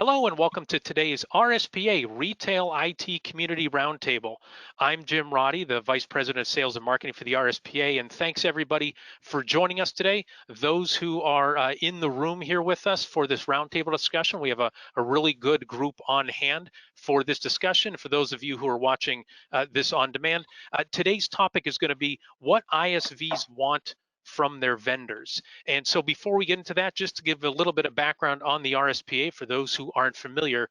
Hello and welcome to today's RSPA Retail IT Community Roundtable. I'm Jim Roddy, the Vice President of Sales and Marketing for the RSPA, and thanks everybody for joining us today. Those who are in the room here with us for this roundtable discussion, we have a really good group on hand for this discussion. For those of you who are watching this on demand, today's topic is going to be what ISVs want from their vendors. And so before we get into that, just to give a little bit of background on the RSPA for those who aren't familiar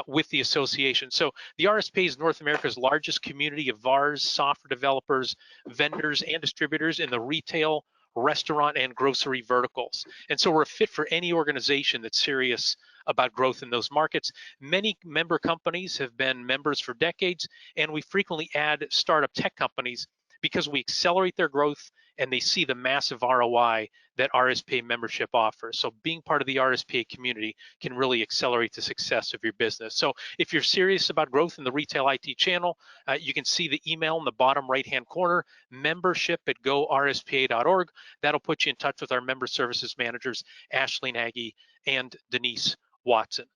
with the association. So the RSPA is North America's largest community of VARs, software developers, vendors, and distributors in the retail, restaurant, and grocery verticals. And so we're a fit for any organization that's serious about growth in those markets. Many member companies have been members for decades, and we frequently add startup tech companies because we accelerate their growth and they see the massive ROI that RSPA membership offers. So being part of the RSPA community can really accelerate the success of your business. So if you're serious about growth in the retail IT channel, you can see the email in the bottom right-hand corner, membership@gorspa.org. That'll put you in touch with our member services managers, Ashley Nagy and Denise Watson.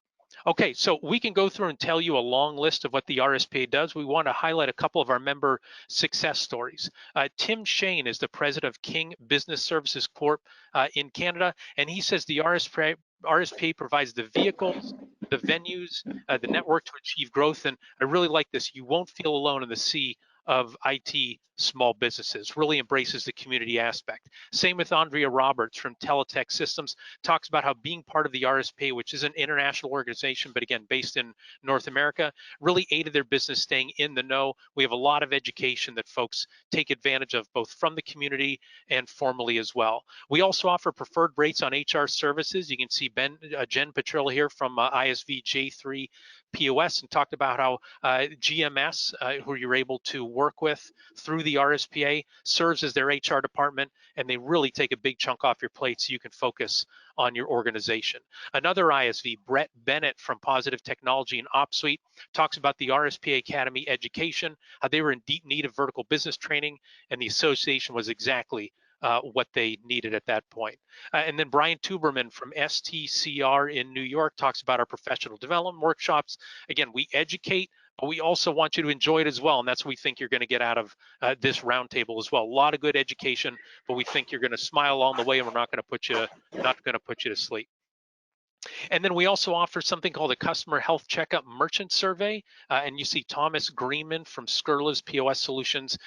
Okay, so we can go through and tell you a long list of what the RSPA does. We want to highlight a couple of our member success stories. Tim Shane is the president of King Business Services Corp in Canada, and he says the RSPA provides the vehicles, the venues, the network to achieve growth. And I really like this. You won't feel alone in the sea of IT small businesses, really embraces the community aspect. Same with Andrea Roberts from Teletech Systems, talks about how being part of the RSPA, which is an international organization, but again, based in North America, really aided their business staying in the know. We have a lot of education that folks take advantage of both from the community and formally as well. We also offer preferred rates on HR services. You can see Jen Petrilla here from ISV J3 POS and talked about how GMS, who you're able to work with through the RSPA, serves as their HR department, and they really take a big chunk off your plate so you can focus on your organization. Another ISV, Brett Bennett from Positive Technology and OpSuite, talks about the RSPA Academy education, how they were in deep need of vertical business training, and the association was exactly what they needed at that point. And then Brian Tuberman from STCR in New York talks about our professional development workshops. Again, we educate, but we also want you to enjoy it as well. And that's what we think you're going to get out of this roundtable as well. A lot of good education, but we think you're going to smile along the way, and we're not going to put you to sleep. And then we also offer something called a customer health checkup merchant survey. And you see Thomas Greenman from Skurla's POS Solutions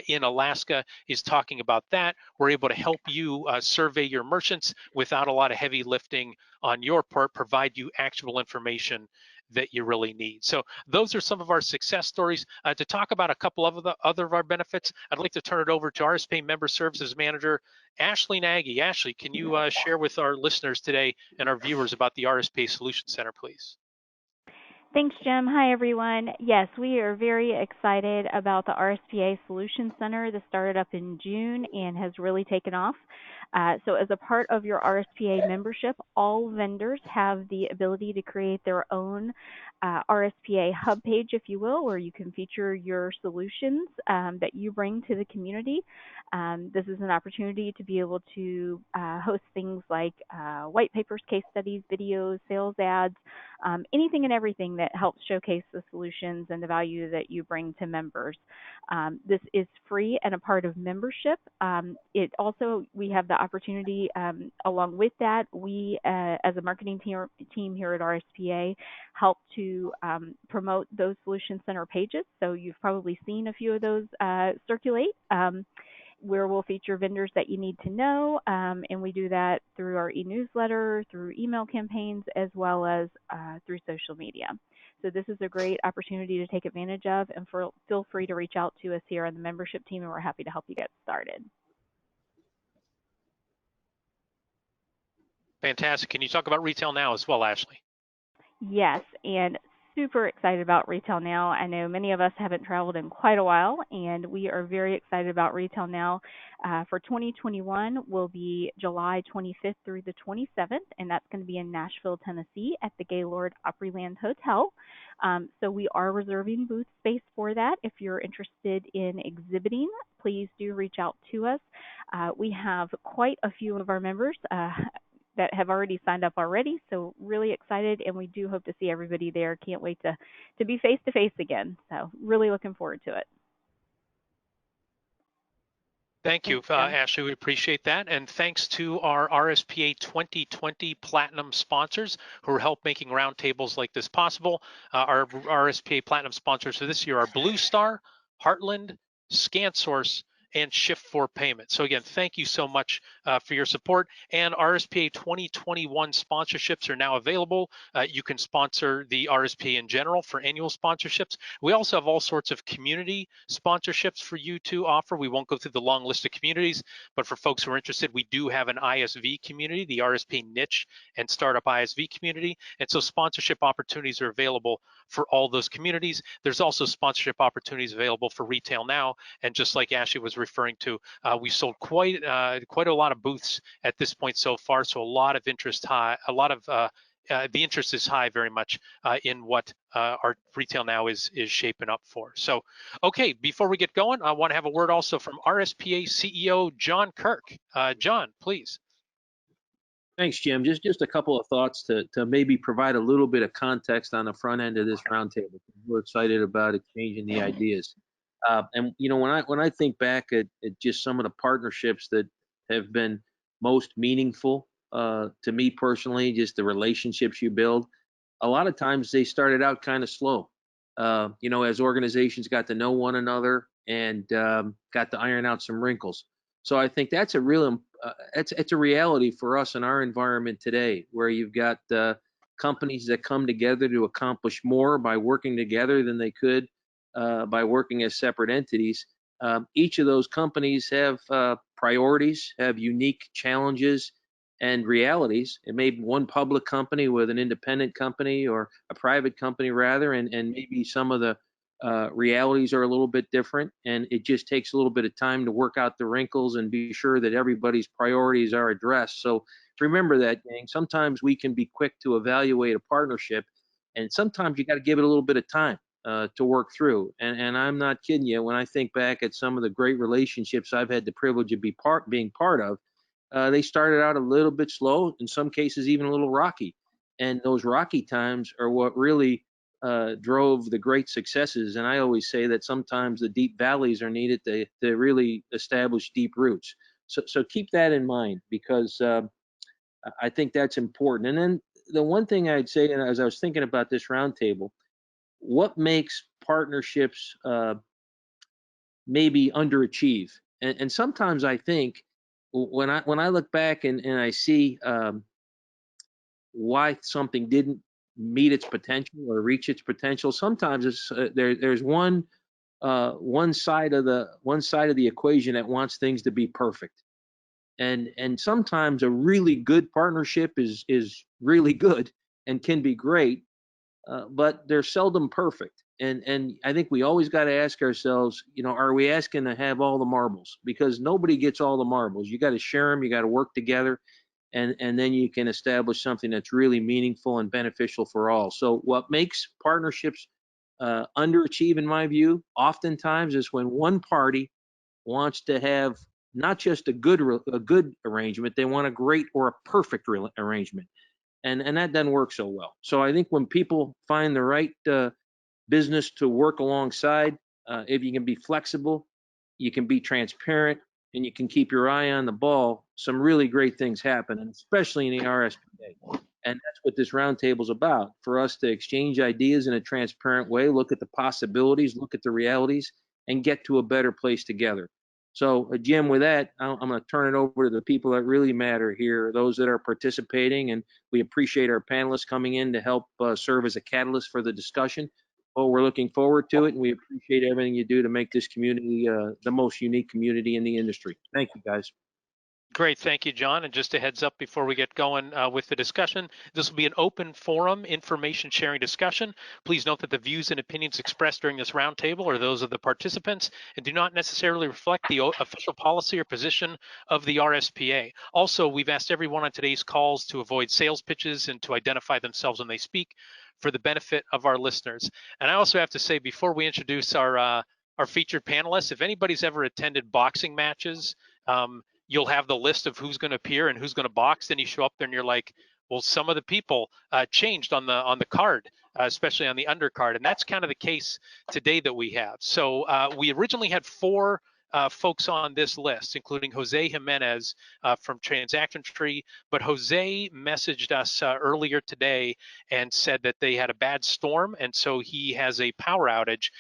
in Alaska is talking about that. We're able to help you survey your merchants without a lot of heavy lifting on your part, provide you actionable information that you really need. So those are some of our success stories. To talk about a couple of the other of our benefits, I'd like to turn it over to RSPA Member Services Manager, Ashley Nagy. Ashley, can you share with our listeners today and our viewers about the RSPA Solution Center, please? Thanks, Jim. Hi, everyone. Yes, we are very excited about the RSPA Solution Center that started up in June and has really taken off. So as a part of your RSPA membership, all vendors have the ability to create their own RSPA hub page, if you will, where you can feature your solutions that you bring to the community. This is an opportunity to be able to host things like white papers, case studies, videos, sales ads, anything and everything that helps showcase the solutions and the value that you bring to members. This is free and a part of membership. We have the opportunity, along with that, we as a marketing team here at RSPA help to promote those Solution Center pages. So you've probably seen a few of those circulate. Where we'll feature vendors that you need to know, and we do that through our e-newsletter, through email campaigns, as well as through social media. So this is a great opportunity to take advantage of, and feel free to reach out to us here on the membership team, and we're happy to help you get started. Fantastic. Can you talk about Retail Now as well, Ashley? Yes, and super excited about Retail Now. I know many of us haven't traveled in quite a while, and we are very excited about Retail Now. For 2021 will be July 25th through the 27th, and that's going to be in Nashville, Tennessee at the Gaylord Opryland Hotel. So we are reserving booth space for that. If you're interested in exhibiting, please do reach out to us. We have quite a few of our members that have already signed up already. So really excited, and we do hope to see everybody there. Can't wait to be face to face again. So really looking forward to it. Thank you, Thanks, Jim. Ashley. We appreciate that. And thanks to our RSPA 2020 Platinum sponsors who help making roundtables like this possible. Our RSPA Platinum sponsors for this year are Blue Star, Heartland, ScanSource, and Shift4 Payment. So again, thank you so much for your support. And RSPA 2021 sponsorships are now available. You can sponsor the RSPA in general for annual sponsorships. We also have all sorts of community sponsorships for you to offer. We won't go through the long list of communities, but for folks who are interested, we do have an ISV community, the RSPA Niche and Startup ISV community. And so sponsorship opportunities are available for all those communities. There's also sponsorship opportunities available for Retail Now. And just like Ashley was referring to, we sold quite a lot of booths at this point so far. So a lot of interest high, a lot of the interest is high very much in what our Retail Now is shaping up for. So, okay, before we get going, I want to have a word also from RSPA CEO John Kirk. John, please. Thanks, Jim. Just a couple of thoughts to maybe provide a little bit of context on the front end of this roundtable. We're excited about exchanging the ideas. And you know, when I think back at just some of the partnerships that have been most meaningful to me personally, just the relationships you build, a lot of times they started out kind of slow. You know, as organizations got to know one another and got to iron out some wrinkles. So I think that's a real it's a reality for us in our environment today, where you've got companies that come together to accomplish more by working together than they could by working as separate entities. Each of those companies have priorities, have unique challenges and realities. It may be one public company with an independent company, or a private company rather, and maybe some of the realities are a little bit different, and it just takes a little bit of time to work out the wrinkles and be sure that everybody's priorities are addressed. So remember that, gang. Sometimes we can be quick to evaluate a partnership, and sometimes you got to give it a little bit of time to work through. And I'm not kidding you when I think back at some of the great relationships I've had the privilege of being part of. They started out a little bit slow, in some cases even a little rocky, and those rocky times are what really drove the great successes. And I always say that sometimes the deep valleys are needed to really establish deep roots. So keep that in mind, because I think that's important. And then the one thing I'd say, and as I was thinking about this roundtable, what makes partnerships maybe underachieve? And sometimes I think when I look back and I see why something didn't meet its potential or reach its potential, sometimes it's there's one side of the equation that wants things to be perfect, and sometimes a really good partnership is really good and can be great, but they're seldom perfect. And I think we always got to ask ourselves, you know, are we asking to have all the marbles? Because nobody gets all the marbles. You got to share them. You got to work together. And then you can establish something that's really meaningful and beneficial for all. So what makes partnerships underachieve, in my view, oftentimes is when one party wants to have not just a good arrangement, they want a great or a perfect arrangement, and that doesn't work so well. So I think when people find the right business to work alongside, if you can be flexible, you can be transparent, and you can keep your eye on the ball, some really great things happen, and especially in the RSPA. And that's what this roundtable is about, for us to exchange ideas in a transparent way, look at the possibilities, look at the realities, and get to a better place together. So, Jim, with that, I'm going to turn it over to the people that really matter here, those that are participating, and we appreciate our panelists coming in to help serve as a catalyst for the discussion. Oh, we're looking forward to it, and we appreciate everything you do to make this community the most unique community in the industry. Thank you, guys. Great, thank you, John. And just a heads up before we get going with the discussion, this will be an open forum information sharing discussion. Please note that the views and opinions expressed during this roundtable are those of the participants and do not necessarily reflect the official policy or position of the RSPA. Also, we've asked everyone on today's calls to avoid sales pitches and to identify themselves when they speak for the benefit of our listeners. And I also have to say, before we introduce our featured panelists, if anybody's ever attended boxing matches, you'll have the list of who's going to appear and who's going to box. Then you show up there and you're like, well, some of the people changed on the card, especially on the undercard, and that's kind of the case today that we have. So we originally had 4 folks on this list, including Jose Jimenez from Transaction Tree, but Jose messaged us earlier today and said that they had a bad storm, and so he has a power outage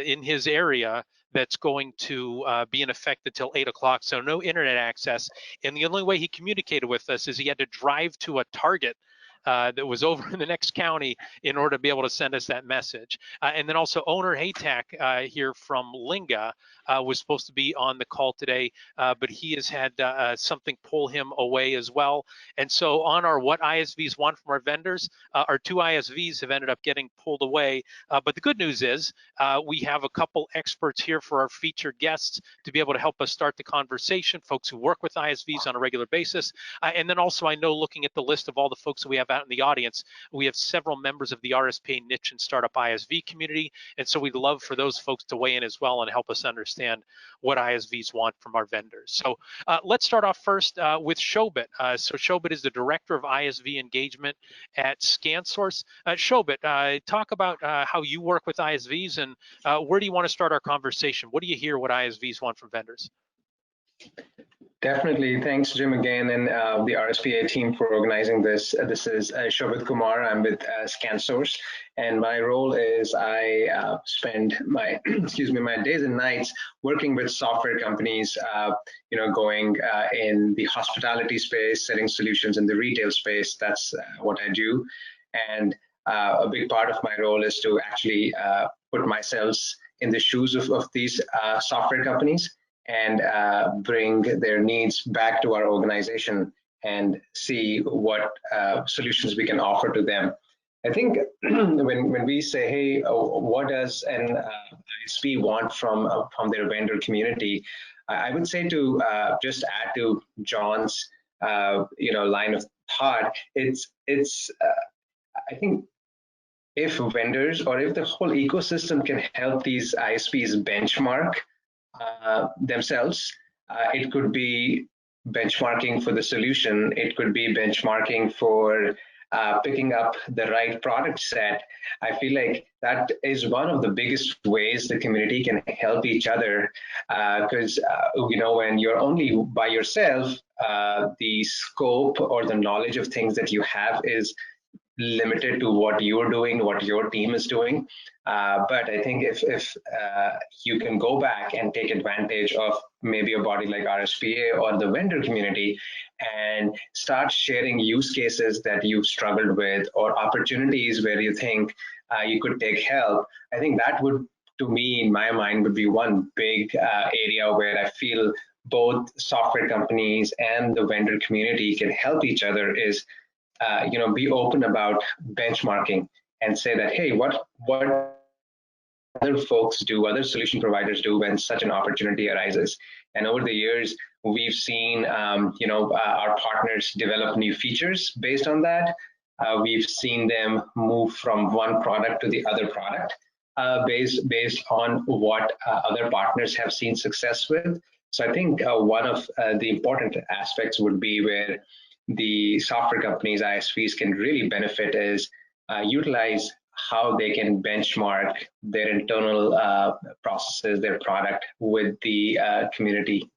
in his area that's going to be in effect until 8 o'clock, so no internet access. And the only way he communicated with us is he had to drive to a Target that was over in the next county in order to be able to send us that message. And then also Onur Haytac here from LINGA was supposed to be on the call today, but he has had something pull him away as well. And so on our What ISVs Want from our vendors, our 2 ISVs have ended up getting pulled away. But the good news is we have a couple experts here for our featured guests to be able to help us start the conversation, folks who work with ISVs on a regular basis. And then also I know, looking at the list of all the folks that we have out in the audience, we have several members of the RSPA niche and startup ISV community, and so we'd love for those folks to weigh in as well and help us understand what ISVs want from our vendors. So let's start off first with Shobhit. So Shobhit is the Director of ISV Engagement at ScanSource. Shobhit, talk about how you work with ISVs, and where do you want to start our conversation? What do you hear what ISVs want from vendors? Definitely. Thanks, Jim, again, and the RSPA team for organizing this. This is Shobhit Kumar. I'm with ScanSource, and my role is I spend my my days and nights working with software companies, going in the hospitality space, setting solutions in the retail space. That's what I do, and a big part of my role is to actually put myself in the shoes of these software companies and bring their needs back to our organization and see what solutions we can offer to them. I think when we say, hey, what does an ISP want from their vendor community, I would say to just add to John's line of thought. It's I think if vendors or if the whole ecosystem can help these ISPs benchmark themselves, it could be benchmarking for the solution. It could be benchmarking for picking up the right product set. I feel like that is one of the biggest ways the community can help each other, because when you're only by yourself, the scope or the knowledge of things that you have is limited to what you're doing, what your team is doing. But I think if you can go back and take advantage of maybe a body like RSPA or the vendor community and start sharing use cases that you've struggled with or opportunities where you think you could take help, I think that would, to me, in my mind, would be one big area where I feel both software companies and the vendor community can help each other is be open about benchmarking and say that, hey, what other folks do, other solution providers do when such an opportunity arises. And over the years, we've seen, our partners develop new features based on that. We've seen them move from one product to the other product based on what other partners have seen success with. So I think one of the important aspects would be where the software companies, ISVs, can really benefit is utilize how they can benchmark their internal processes, their product with the community.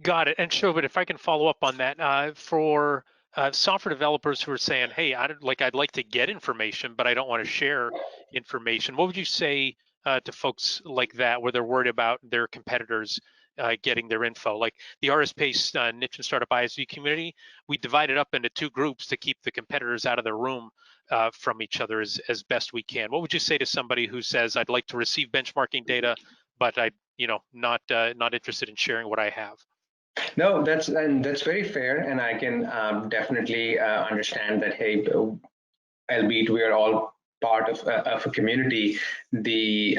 Got it. And Shobhit, if I can follow up on that, for software developers who are saying, hey, I'd like to get information, but I don't want to share information, what would you say to folks like that, where they're worried about their competitors getting their info? Like the RSPA niche and startup ISV community, we divided up into 2 groups to keep the competitors out of the room from each other as best we can. What would you say to somebody who says, I'd like to receive benchmarking data, but I, not interested in sharing what I have? No, that's very fair, and I can definitely understand that. Hey, albeit we are all part of a community, the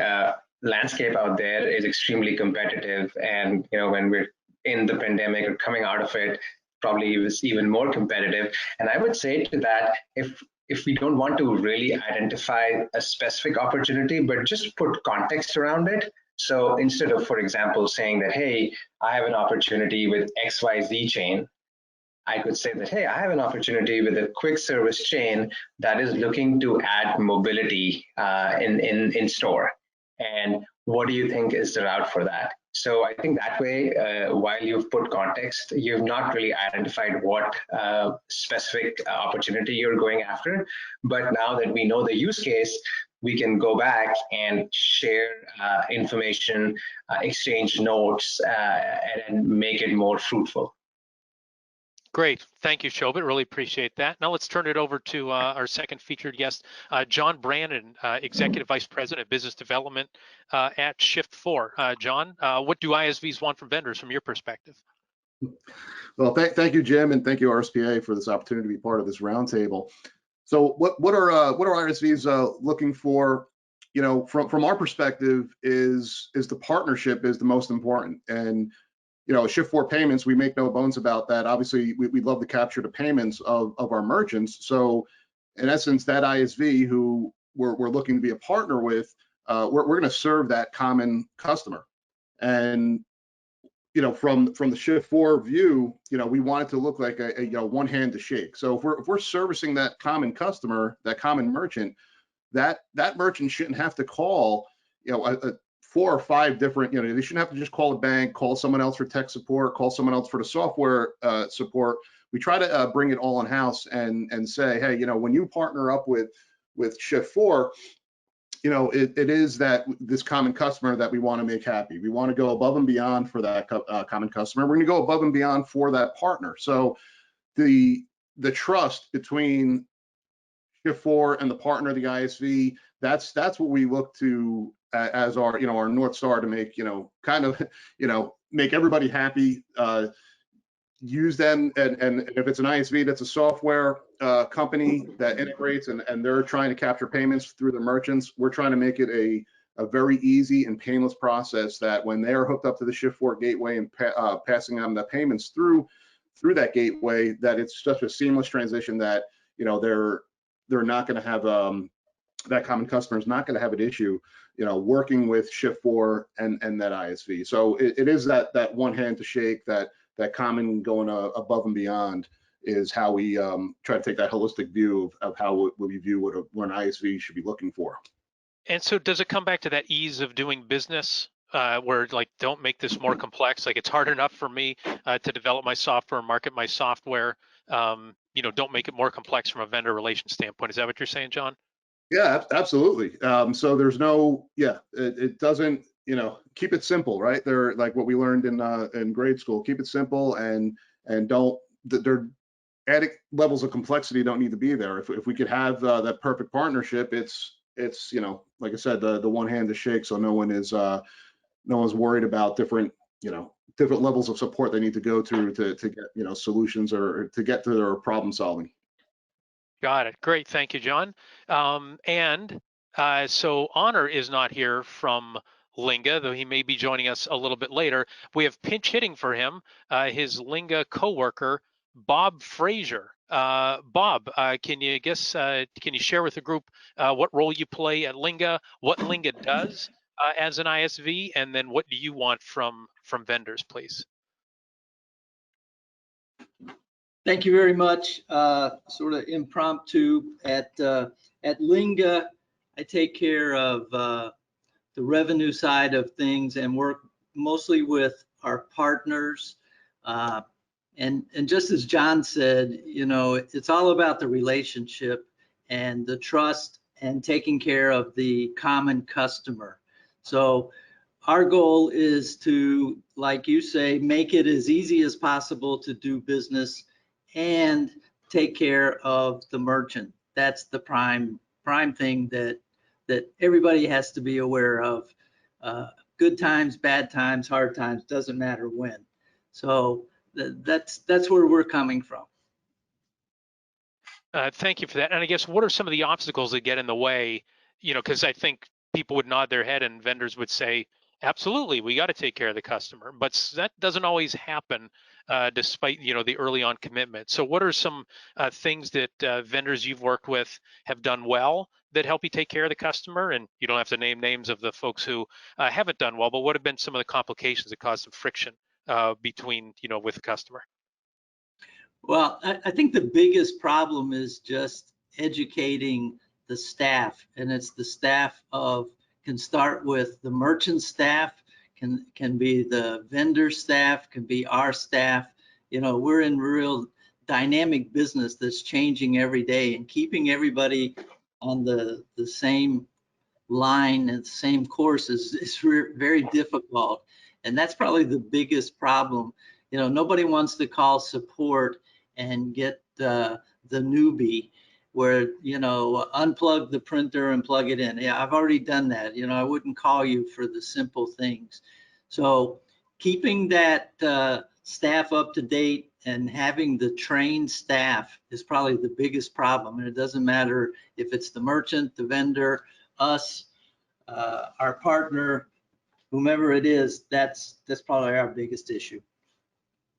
landscape out there is extremely competitive, and when we're in the pandemic or coming out of it, probably it was even more competitive. And I would say to that, if we don't want to really identify a specific opportunity, but just put context around it, So instead of, for example, saying that, hey, I have an opportunity with XYZ chain, I could say that, hey, I have an opportunity with a quick service chain that is looking to add mobility in store. And what do you think is the route for that? So I think that way, while you've put context, you've not really identified what specific opportunity you're going after. But now that we know the use case, we can go back and share information, exchange notes, and make it more fruitful. Great, thank you, Shobhit. Really appreciate that. Now let's turn it over to our second featured guest, John Brandon, Executive Vice President of Business Development at Shift4. John, what do ISVs want from vendors from your perspective? Well, thank you, Jim, and thank you, RSPA, for this opportunity to be part of this roundtable. So, what are ISVs looking for? You know, from our perspective, is the partnership is the most important. And you know, Shift4 Payments, we make no bones about that. Obviously, we love to capture the payments of our merchants. So, in essence, that ISV who we're looking to be a partner with, we're going to serve that common customer. And you know, from the Shift4 view, you know, we want it to look like a you know, one hand to shake. So if we're servicing that common customer, that common merchant, that merchant shouldn't have to call, you know, 4 or 5 different, you know, they shouldn't have to just call a bank, call someone else for tech support, call someone else for the software support. We try to bring it all in house and say, hey, you know, when you partner up with Shift4, you know, it is that this common customer that we want to make happy. We want to go above and beyond for that common customer. We're going to go above and beyond for that partner. So the trust between Shift4 and the partner, the ISV, that's what we look to as our, you know, our North Star to make, you know, kind of, you know, make everybody happy. Use them, and if it's an ISV that's a software company that integrates and they're trying to capture payments through the merchants, we're trying to make it a very easy and painless process that when they're hooked up to the Shift4 gateway and passing on the payments through that gateway, that it's such a seamless transition that, you know, they're not going to have that common customer is not going to have an issue, you know, working with Shift4 and that ISV. So it is that one hand to shake, that common going above and beyond is how we try to take that holistic view of how we view what an ISV should be looking for. And so does it come back to that ease of doing business where like, don't make this more complex? Like it's hard enough for me to develop my software and market my software. You know, don't make it more complex from a vendor relation standpoint. Is that what you're saying, John? Yeah, absolutely. So there's no, it doesn't, you know, keep it simple, right? They're like what we learned in grade school. Keep it simple and don't. Their added levels of complexity don't need to be there. If we could have that perfect partnership, it's you know, like I said, the one hand to shake, so no one's worried about different levels of support they need to go through to get, you know, solutions or to get to their problem solving. Got it. Great. Thank you, John. So Onur is not here from LINGA, though he may be joining us a little bit later. We have pinch hitting for him, his LINGA coworker, Bob Frazier. Bob, can you share with the group what role you play at LINGA, what LINGA does as an ISV, and then what do you want from vendors, please? Thank you very much. Sort of impromptu at LINGA, I take care of the revenue side of things and work mostly with our partners. And just as John said, you know, it's all about the relationship and the trust and taking care of the common customer. So our goal is to, like you say, make it as easy as possible to do business and take care of the merchant. That's the prime thing that everybody has to be aware of. Good times, bad times, hard times, doesn't matter when. So that's where we're coming from. Thank you for that. And I guess what are some of the obstacles that get in the way? You know, because I think people would nod their head and vendors would say, Absolutely, we got to take care of the customer, but that doesn't always happen despite the early on commitment. So what are some things that vendors you've worked with have done well that help you take care of the customer? And you don't have to name names of the folks who haven't done well, but what have been some of the complications that cause some friction between with the customer? Well, I think the biggest problem is just educating the staff, and it's the staff can start with the merchant staff, can be the vendor staff, can be our staff. We're in real dynamic business that's changing every day, and keeping everybody on the same line and the same course is very difficult. And that's probably the biggest problem. Nobody wants to call support and get the newbie where, unplug the printer and plug it in. Yeah, I've already done that. I wouldn't call you for the simple things. So keeping that staff up to date and having the trained staff is probably the biggest problem. And it doesn't matter if it's the merchant, the vendor, us, our partner, whomever it is, that's probably our biggest issue.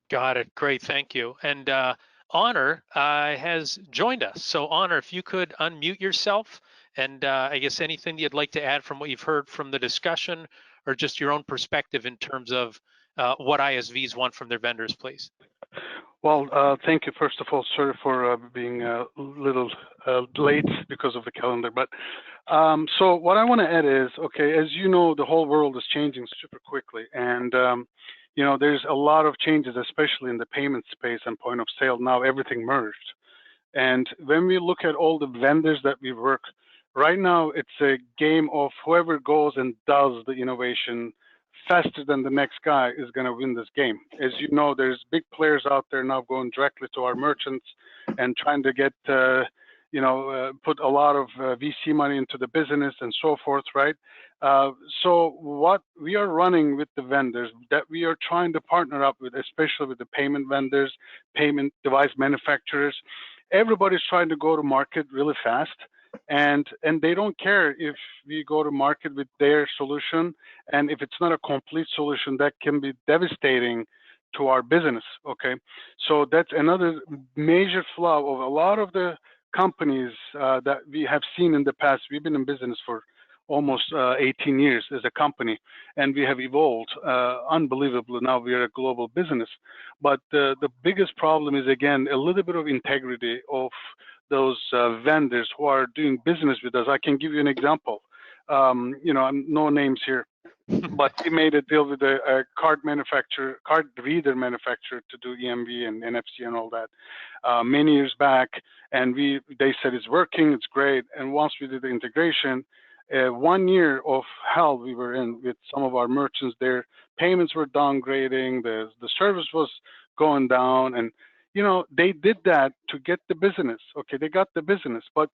Got it. Great. Thank you. And Onur has joined us. So Onur, if you could unmute yourself, and I guess anything you'd like to add from what you've heard from the discussion, or just your own perspective in terms of what ISVs want from their vendors, please. Well, thank you. First of all, sorry for being a little late because of the calendar. But so what I want to add is, okay, as you know, the whole world is changing super quickly, and there's a lot of changes, especially in the payment space and point of sale. Now everything merged, and when we look at all the vendors that we work right now, it's a game of whoever goes and does the innovation faster than the next guy is going to win this game. As you know, there's big players out there now going directly to our merchants and trying to get, put a lot of VC money into the business and so forth, right? So what we are running with the vendors that we are trying to partner up with, especially with the payment vendors, payment device manufacturers, everybody's trying to go to market really fast. And they don't care if we go to market with their solution, and if it's not a complete solution, that can be devastating to our business. Okay, so that's another major flaw of a lot of the companies that we have seen in the past. We've been in business for almost 18 years as a company, and we have evolved unbelievably. Now we are a global business, but the biggest problem is, again, a little bit of integrity of those vendors who are doing business with us. I can give you an example. No names here, but we made a deal with a card reader manufacturer to do EMV and NFC and all that many years back. And they said it's working, it's great. And once we did the integration, 1 year of hell we were in with some of our merchants. Their payments were downgrading, the service was going down, and they did that to get the business. Okay, they got the business, but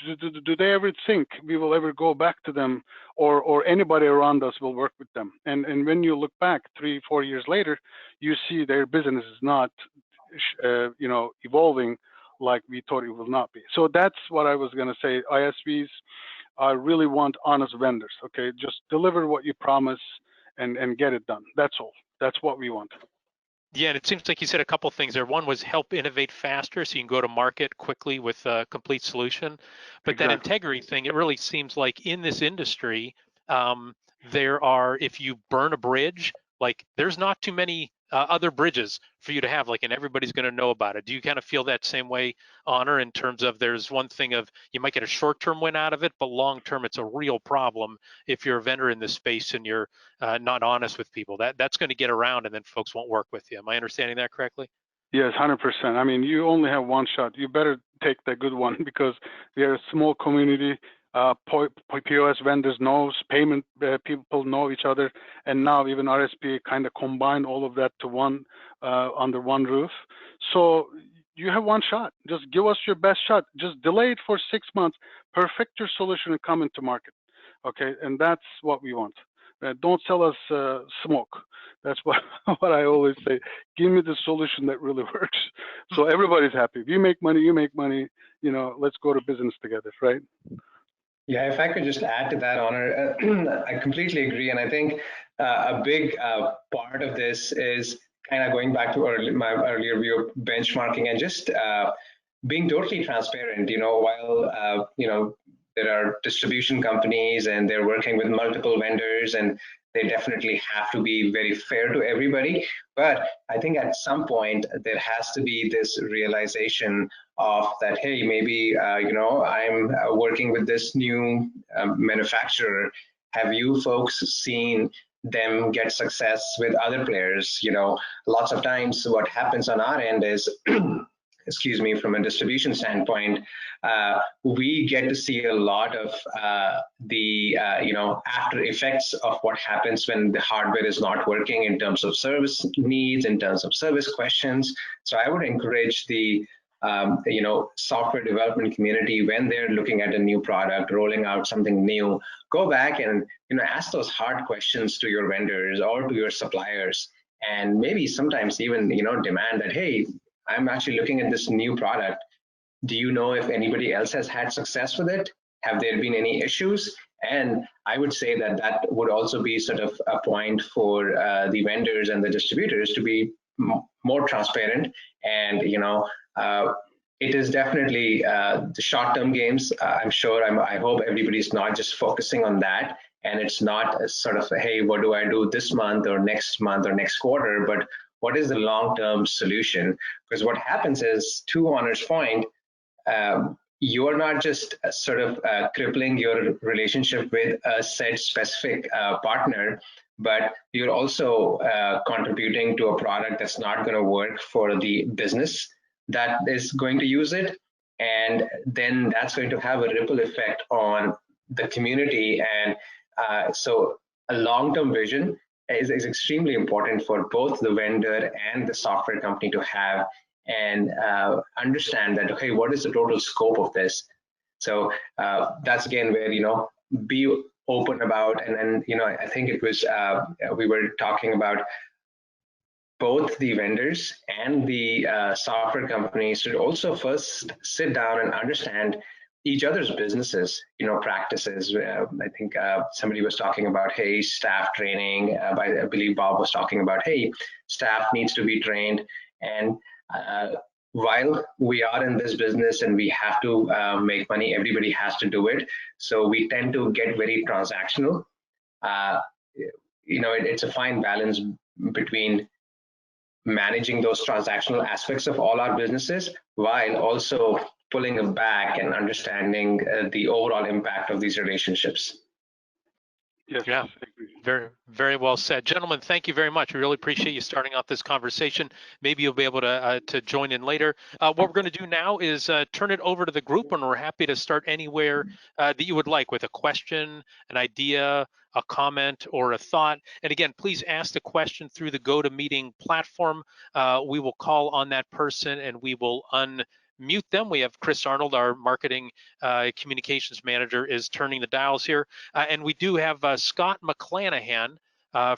do they ever think we will ever go back to them, or anybody around us will work with them? And when you look back 3-4 years later, you see their business is not evolving like we thought it will not be. So that's what I was going to say. ISVs, I really want honest vendors. Okay, just deliver what you promise and get it done. That's all. That's what we want. Yeah, and it seems like you said a couple things there. One was help innovate faster so you can go to market quickly with a complete solution. But exactly. That integrity thing, it really seems like in this industry, if you burn a bridge, like there's not too many other bridges for you to have, and everybody's going to know about it. Do you kind of feel that same way, Onur, in terms of there's one thing of you might get a short-term win out of it, but long-term it's a real problem if you're a vendor in this space and you're not honest with people. That's going to get around and then folks won't work with you. Am I understanding that correctly? Yes, 100%. I mean, you only have one shot. You better take the good one because we are a small community. POS vendors knows, payment people know each other, and now even RSPA kind of combined all of that to one under one roof. So you have one shot. Just give us your best shot. Just delay it for 6 months, perfect your solution, and come into market. Okay, and that's what we want. Don't sell us smoke. That's what I always say. Give me the solution that really works, so everybody's happy. If you make money, you make money. Let's go to business together, right? Yeah, if I could just add to that, Onur, I completely agree. And I think a big part of this is kind of going back to my earlier view of benchmarking and just being totally transparent. While there are distribution companies and they're working with multiple vendors, and they definitely have to be very fair to everybody. But I think at some point there has to be this realization of that, hey, maybe I'm working with this new manufacturer. Have you folks seen them get success with other players? Lots of times what happens on our end is excuse me, from a distribution standpoint, we get to see a lot of the after effects of what happens when the hardware is not working in terms of service needs, in terms of service questions. So I would encourage the software development community, when they're looking at a new product, rolling out something new, go back and ask those hard questions to your vendors or to your suppliers, and maybe sometimes even demand that, hey, I'm actually looking at this new product. Do you know if anybody else has had success with it? Have there been any issues? And I would say that that would also be sort of a point for the vendors and the distributors to be more transparent. And it is definitely the short-term games. I hope everybody's not just focusing on that, and it's not a sort of, hey, what do I do this month or next quarter, but what is the long-term solution? Because what happens is, to Onor's point, you're not just sort of crippling your relationship with a said specific partner, but you're also contributing to a product that's not going to work for the business that is going to use it. And then that's going to have a ripple effect on the community. And so a long-term vision is extremely important for both the vendor and the software company to have, and understand that, okay, what is the total scope of this? So that's again where, be open about, and I think it was, we were talking about both the vendors and the software companies should also first sit down and understand each other's businesses, practices. I think somebody was talking about, hey, staff training. I believe Bob was talking about, hey, staff needs to be trained. And while we are in this business and we have to make money, everybody has to do it. So we tend to get very transactional. It's a fine balance between managing those transactional aspects of all our businesses, while also pulling it back and understanding the overall impact of these relationships. Yes. Yeah, very, very well said. Gentlemen, thank you very much. We really appreciate you starting off this conversation. Maybe you'll be able to join in later. What we're going to do now is turn it over to the group, and we're happy to start anywhere that you would like, with a question, an idea, a comment, or a thought. And again, please ask the question through the GoToMeeting platform. We will call on that person and we will unmute them. We have Chris Arnold, our marketing communications manager, is turning the dials here. And we do have Scott McClanahan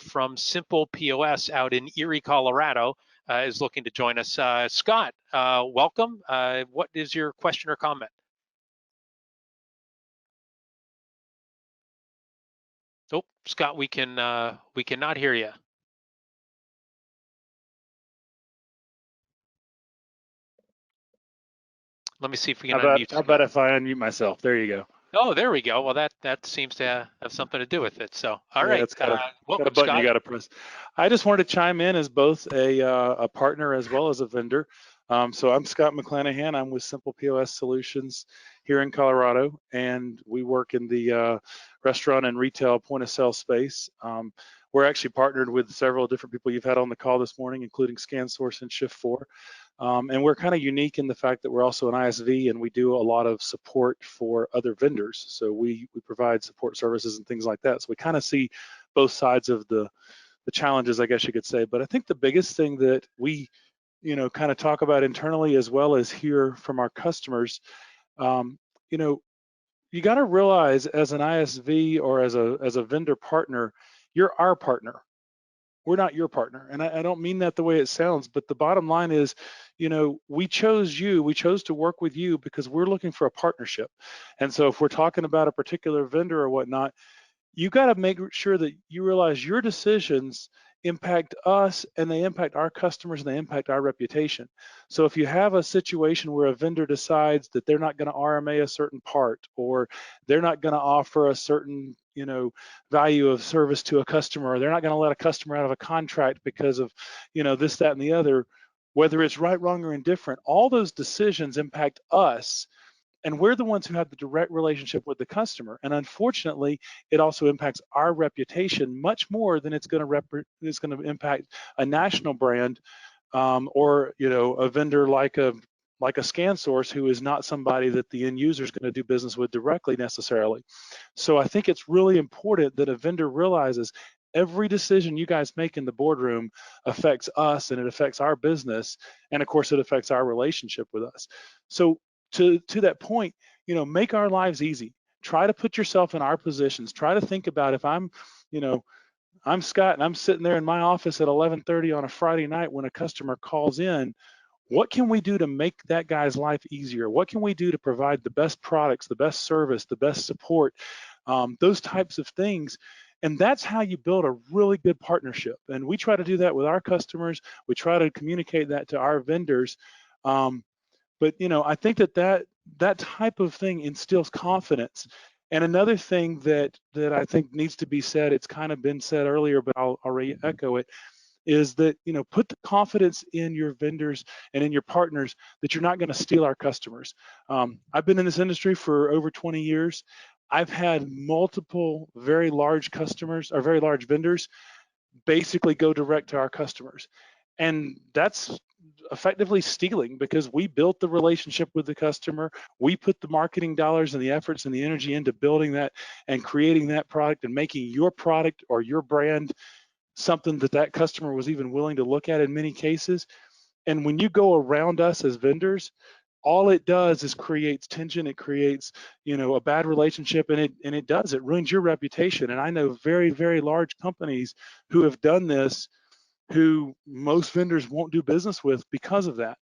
from Simple POS out in Erie, Colorado, is looking to join us. Scott, welcome. What is your question or comment? Oh, Scott, we cannot hear you. Let me see if we can unmute. How about if I unmute myself? There you go. Oh, there we go. Well, that seems to have something to do with it. So, all right. It's got a button Scott. you got to press. I just wanted to chime in as both a partner as well as a vendor. So I'm Scott McClanahan. I'm with Simple POS Solutions here in Colorado, and we work in the restaurant and retail point of sale space. We're actually partnered with several different people you've had on the call this morning, including ScanSource and Shift4. And we're kind of unique in the fact that we're also an ISV, and we do a lot of support for other vendors. So we provide support services and things like that. So we kind of see both sides of the challenges, I guess you could say. But I think the biggest thing that we, kind of talk about internally as well as hear from our customers, you got to realize as an ISV or as a vendor partner, you're our partner. We're not your partner. And I don't mean that the way it sounds, but the bottom line is, we chose you, we chose to work with you because we're looking for a partnership. And so if we're talking about a particular vendor or whatnot, you got to make sure that you realize your decisions impact us and they impact our customers and they impact our reputation. So if you have a situation where a vendor decides that they're not going to RMA a certain part, or they're not going to offer a certain, value of service to a customer, or they're not going to let a customer out of a contract because of, this, that, and the other, whether it's right, wrong, or indifferent, all those decisions impact us. And we're the ones who have the direct relationship with the customer. And unfortunately, it also impacts our reputation much more than it's going to impact a national brand, or a vendor like a ScanSource, who is not somebody that the end user is going to do business with directly necessarily. So I think it's really important that a vendor realizes every decision you guys make in the boardroom affects us, and it affects our business, and of course it affects our relationship with us. So to that point, make our lives easy. Try to put yourself in our positions. Try to think about, if I'm Scott and I'm sitting there in my office at 11:30 on a Friday night when a customer calls in, what can we do to make that guy's life easier? What can we do to provide the best products, the best service, the best support, those types of things? And that's how you build a really good partnership. And we try to do that with our customers. We try to communicate that to our vendors. But I think that type of thing instills confidence. And another thing that I think needs to be said, it's kind of been said earlier, but I'll re-echo it, is that put the confidence in your vendors and in your partners that you're not going to steal our customers. I've been in this industry for over 20 years. I've had multiple very large customers, or very large vendors, basically go direct to our customers. And that's effectively stealing, because we built the relationship with the customer. We put the marketing dollars and the efforts and the energy into building that and creating that product and making your product or your brand something that customer was even willing to look at in many cases. And when you go around us as vendors, all it does is creates tension. It creates, a bad relationship, and it ruins your reputation. And I know very, very large companies who have done this, who most vendors won't do business with because of that.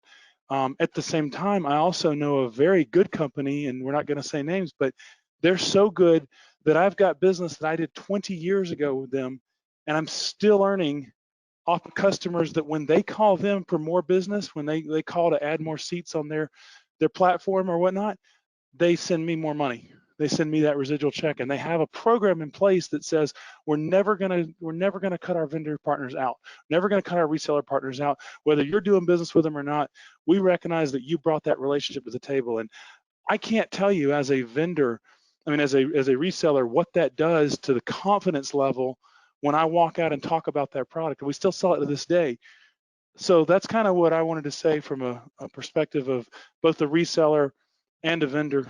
At the same time, I also know a very good company, and we're not going to say names, but they're so good that I've got business that I did 20 years ago with them, and I'm still earning off of customers that when they call them for more business, when they call to add more seats on their platform or whatnot, they send me more money. They send me that residual check, and they have a program in place that says we're never gonna cut our vendor partners out, never gonna cut our reseller partners out, whether you're doing business with them or not. We recognize that you brought that relationship to the table. And I can't tell you as a vendor, as a reseller, what that does to the confidence level when I walk out and talk about that product. And we still sell it to this day. So that's kind of what I wanted to say from a perspective of both the reseller and a vendor,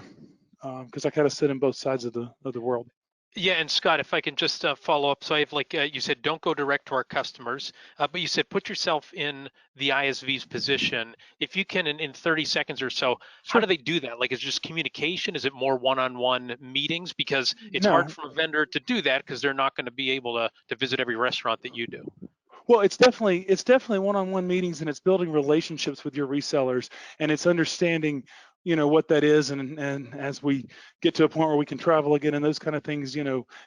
because I kind of sit in both sides of the world. Yeah, and Scott, if I can just follow up. So I have, you said, don't go direct to our customers, but you said put yourself in the ISV's position. If you can, in 30 seconds or so, how do they do that? Like, is it just communication? Is it more one-on-one meetings? Because it's hard for a vendor to do that because they're not going to be able to visit every restaurant that you do. Well, it's definitely one-on-one meetings, and it's building relationships with your resellers, and it's understanding, what that is. And as we get to a point where we can travel again and those kind of things,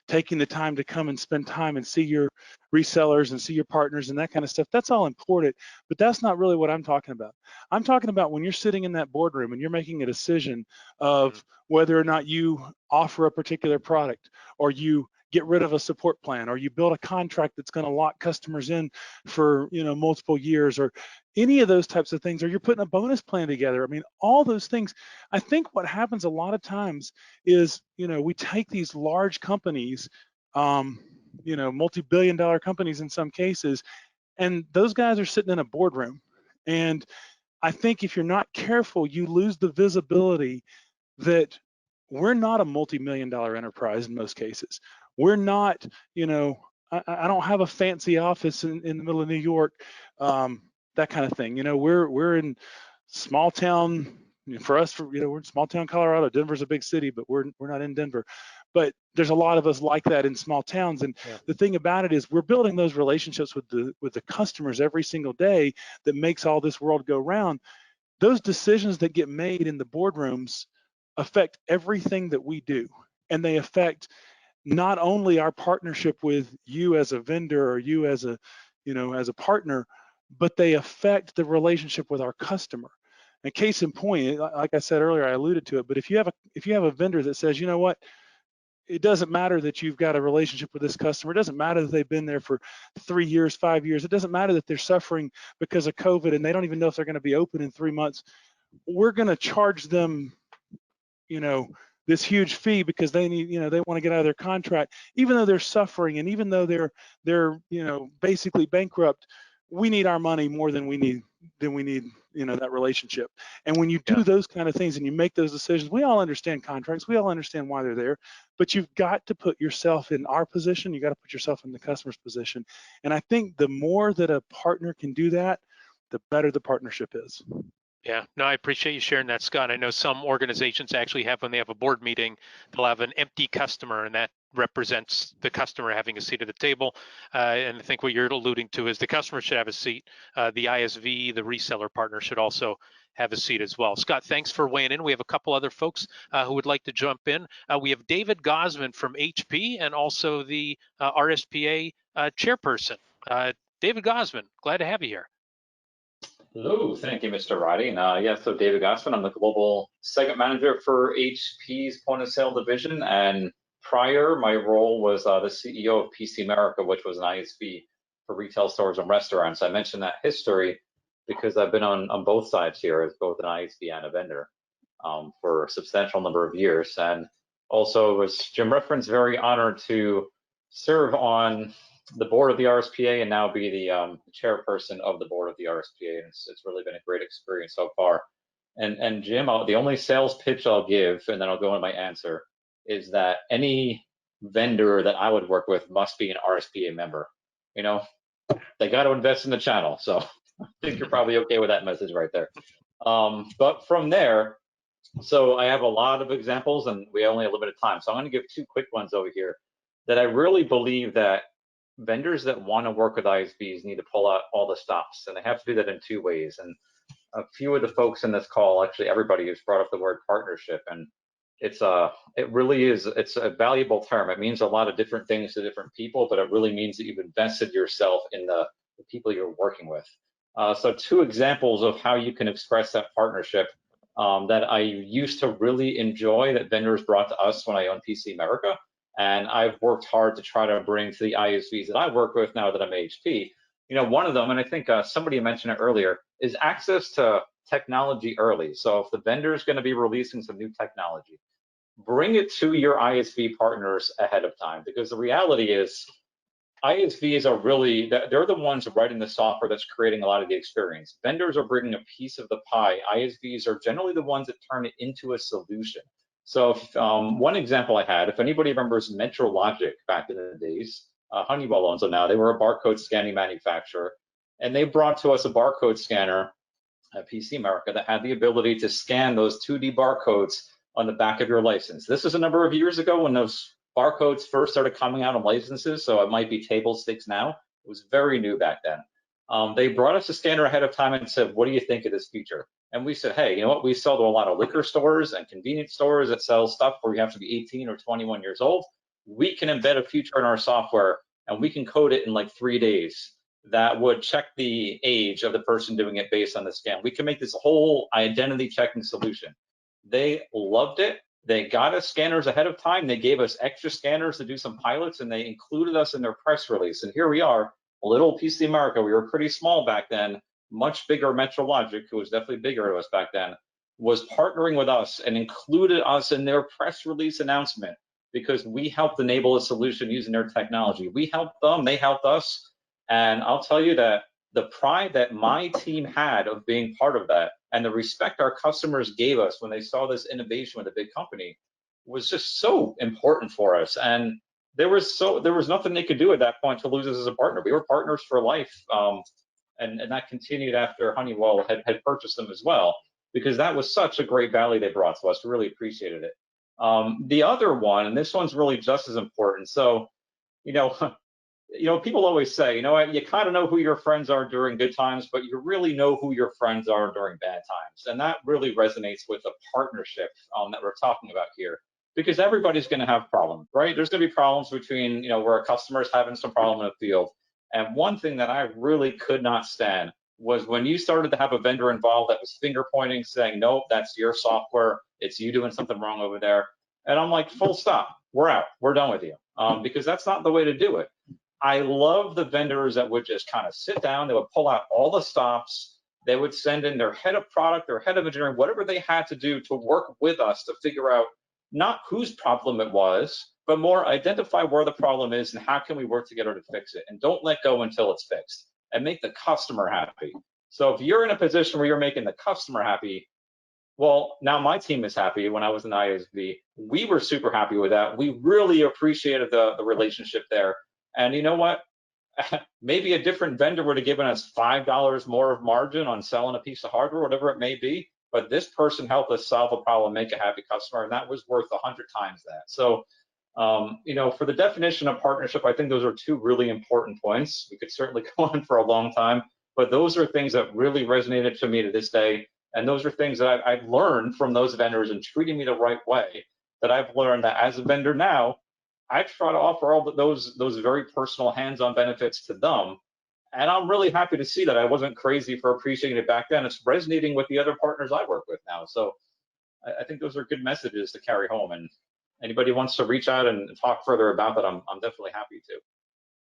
taking the time to come and spend time and see your resellers and see your partners and that kind of stuff, that's all important. But that's not really what I'm talking about. I'm talking about when you're sitting in that boardroom and you're making a decision of whether or not you offer a particular product, or you get rid of a support plan, or you build a contract that's going to lock customers in for multiple years, or any of those types of things, or you're putting a bonus plan together. All those things. I think what happens a lot of times is we take these large companies, multi-billion-dollar companies in some cases, and those guys are sitting in a boardroom. And I think if you're not careful, you lose the visibility that we're not a multi-million-dollar enterprise in most cases. We're not, I don't have a fancy office in the middle of New York, that kind of thing. We're in small town. For us, we're in small town Colorado. Denver's a big city, but we're not in Denver. But there's a lot of us like that in small towns. And the thing about it is we're building those relationships with the customers every single day that makes all this world go round. Those decisions that get made in the boardrooms affect everything that we do, and they affect not only our partnership with you as a vendor or you as a, as a partner, but they affect the relationship with our customer. And case in point, like I said earlier, I alluded to it, but if you have a vendor that says, you know what, it doesn't matter that you've got a relationship with this customer. It doesn't matter that they've been there for 3 years, 5 years. It doesn't matter that they're suffering because of COVID and they don't even know if they're going to be open in 3 months. We're going to charge them, this huge fee because they need, they want to get out of their contract, even though they're suffering and even though they're basically bankrupt. We need our money more than we need that relationship. And when you do those kind of things and you make those decisions, we all understand contracts, we all understand why they're there, but you've got to put yourself in our position, you got to put yourself in the customer's position. And I think the more that a partner can do that, the better the partnership is. Yeah, no, I appreciate you sharing that, Scott. I know some organizations actually have, when they have a board meeting, they'll have an empty customer, and that represents the customer having a seat at the table. And I think what you're alluding to is the customer should have a seat. The ISV, the reseller partner, should also have a seat as well. Scott, thanks for weighing in. We have a couple other folks who would like to jump in. We have David Gosman from HP and also the RSPA chairperson. David Gosman, glad to have you here. Hello, thank you, Mr. Roddy. And so David Gosman, I'm the global segment manager for HP's point of sale division. And prior, my role was the CEO of PC America, which was an ISV for retail stores and restaurants. I mentioned that history because I've been on both sides here as both an ISV and a vendor for a substantial number of years. And also, as Jim referenced, very honored to serve on the board of the RSPA and now be the chairperson of the board of the RSPA. And it's really been a great experience so far. And Jim, the only sales pitch I'll give, and then I'll go into my answer, is that any vendor that I would work with must be an RSPA member. They got to invest in the channel. So I think you're probably okay with that message right there. But from there, so I have a lot of examples and we only have limited time. So I'm going to give 2 quick ones over here that I really believe that vendors that want to work with ISVs need to pull out all the stops, and they have to do that in 2 ways. And a few of the folks in this call, actually everybody, has brought up the word partnership, and it's a valuable term. It means a lot of different things to different people, but it really means that you've invested yourself in the people you're working with. So 2 examples of how you can express that partnership that I used to really enjoy that vendors brought to us when I owned PC America. And I've worked hard to try to bring to the ISVs that I work with now that I'm HP. One of them, and I think somebody mentioned it earlier, is access to technology early. So if the vendor is going to be releasing some new technology, bring it to your ISV partners ahead of time, because the reality is ISVs are really, they're the ones writing the software that's creating a lot of the experience. Vendors are bringing a piece of the pie. ISVs are generally the ones that turn it into a solution. So one example I had, if anybody remembers MetroLogic back in the days, Honeywell owns them now. They were a barcode scanning manufacturer, and they brought to us a barcode scanner at PC America that had the ability to scan those 2D barcodes on the back of your license. This is a number of years ago when those barcodes first started coming out on licenses, so it might be table stakes now. It was very new back then. They brought us a scanner ahead of time and said, what do you think of this feature? And we said, hey, you know what? We sell to a lot of liquor stores and convenience stores that sell stuff where you have to be 18 or 21 years old. We can embed a feature in our software and we can code it in like 3 days that would check the age of the person doing it based on the scan. We can make this whole identity checking solution. They loved it. They got us scanners ahead of time. They gave us extra scanners to do some pilots, and they included us in their press release. And here we are, a little PC America. We were pretty small back then. Much bigger MetroLogic, who was definitely bigger to us back then, was partnering with us and included us in their press release announcement because we helped enable a solution using their technology. We helped them, they helped us. And I'll tell you that the pride that my team had of being part of that and the respect our customers gave us when they saw this innovation with a big company was just so important for us. And there was nothing they could do at that point to lose us as a partner. We were partners for life. And that continued after Honeywell had purchased them as well, because that was such a great value they brought to us. We really appreciated it. The other one, and this one's really just as important. So, people always say, you kind of know who your friends are during good times, but you really know who your friends are during bad times. And that really resonates with the partnership that we're talking about here. because everybody's going to have problems, right? There's going to be problems between, where a customer is having some problem in the field. And one thing that I really could not stand was when you started to have a vendor involved that was finger pointing, saying, nope, that's your software. It's you doing something wrong over there. And I'm like, full stop. We're out. We're done with you. Because that's not the way to do it. I love the vendors that would just kind of sit down. They would pull out all the stops. They would send in their head of product, their head of engineering, whatever they had to do to work with us to figure out not whose problem it was, but more identify where the problem is and how can we work together to fix it. And don't let go until it's fixed, and make the customer happy. So if you're in a position where you're making the customer happy, well, now my team is happy. When I was an ISV, we were super happy with that. We really appreciated the relationship there. And you know what? Maybe a different vendor would have given us $5 more of margin on selling a piece of hardware, whatever it may be. But this person helped us solve a problem, make a happy customer, and that was worth 100 times that. So, for the definition of partnership, I think those are two really important points. We could certainly go on for a long time, but those are things that really resonated to me to this day. And those are things that I've learned from those vendors and treating me the right way, that I've learned that as a vendor now, I try to offer all those very personal hands-on benefits to them. And I'm really happy to see that I wasn't crazy for appreciating it back then. It's resonating with the other partners I work with now. So I think those are good messages to carry home. And anybody wants to reach out and talk further about that, I'm definitely happy to.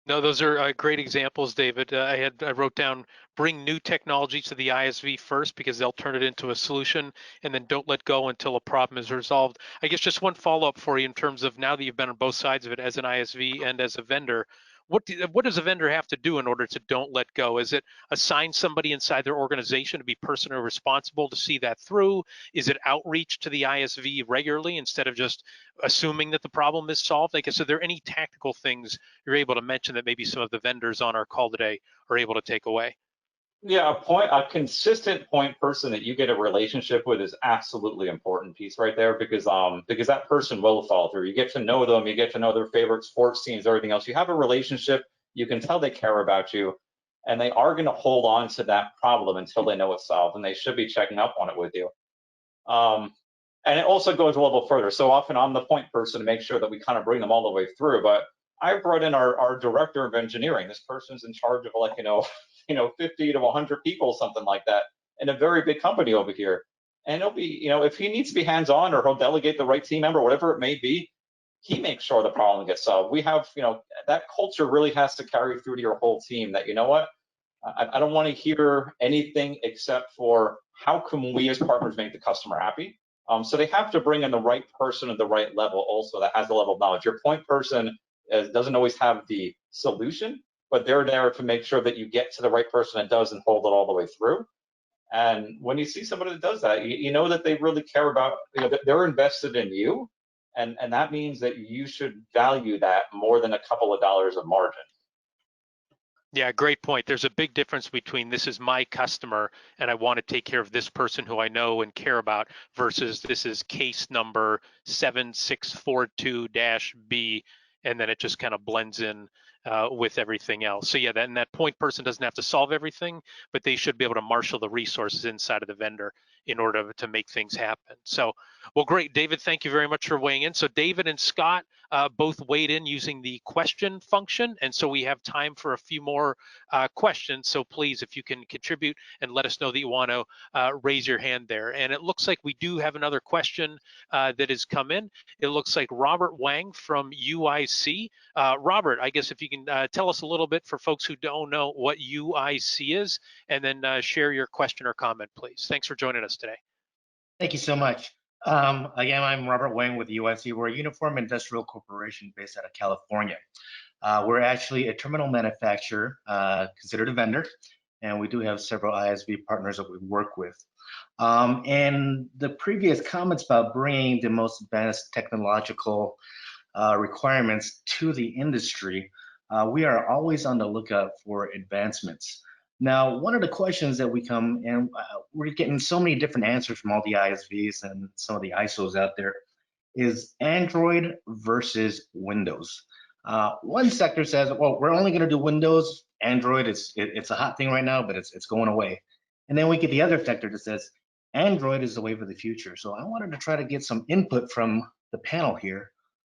No, those are great examples, David. I wrote down, bring new technology to the ISV first because they'll turn it into a solution, and then don't let go until a problem is resolved. I guess just one follow-up for you in terms of, now that you've been on both sides of it as an ISV and as a vendor, what does a vendor have to do in order to don't let go? Is it assign somebody inside their organization to be personally responsible to see that through? Is it outreach to the ISV regularly instead of just assuming that the problem is solved? I guess, are there any tactical things you're able to mention that maybe some of the vendors on our call today are able to take away? Yeah, a consistent point person that you get a relationship with is absolutely important piece right there, because that person will follow through. You get to know them, you get to know their favorite sports teams, everything else. You have a relationship, you can tell they care about you, and they are going to hold on to that problem until they know it's solved, and they should be checking up on it with you. And it also goes a little further. So often I'm the point person to make sure that we kind of bring them all the way through, but I brought in our director of engineering. This person's in charge of 50 to 100 people, something like that, in a very big company over here. And it'll be, if he needs to be hands-on, or he'll delegate the right team member, whatever it may be, he makes sure the problem gets solved. We have, that culture really has to carry through to your whole team, that, I don't want to hear anything except for how can we as partners make the customer happy. So they have to bring in the right person at the right level also that has the level of knowledge. Your point person doesn't always have the solution, but they're there to make sure that you get to the right person that does and hold it all the way through. And when you see somebody that does that, you know that they really care about, that they're invested in you. And that means that you should value that more than a couple of dollars of margin. Yeah, great point. There's a big difference between this is my customer and I want to take care of this person who I know and care about versus this is case number 7642-B, and then it just kind of blends in with everything else. So yeah, that point person doesn't have to solve everything, but they should be able to marshal the resources inside of the vendor in order to make things happen. So, well, great, David, thank you very much for weighing in. So David and Scott both weighed in using the question function, and so we have time for a few more questions. So please, if you can contribute and let us know that you want to raise your hand there. And it looks like we do have another question that has come in. It looks like Robert Wang from UIC. Robert, I guess if you can tell us a little bit for folks who don't know what UIC is, and then share your question or comment, please. Thanks for joining us today. Thank you so much. Again, I'm Robert Wang with UIC. We're a uniform industrial corporation based out of California. We're actually a terminal manufacturer, considered a vendor, and we do have several ISV partners that we work with. And the previous comments about bringing the most advanced technological requirements to the industry, we are always on the lookout for advancements. Now, one of the questions that we come, and we're getting so many different answers from all the ISVs and some of the ISOs out there, is Android versus Windows. One sector says, well, we're only going to do Windows. Android, it's a hot thing right now, but it's going away. And then we get the other sector that says Android is the wave of the future. So I wanted to try to get some input from the panel here.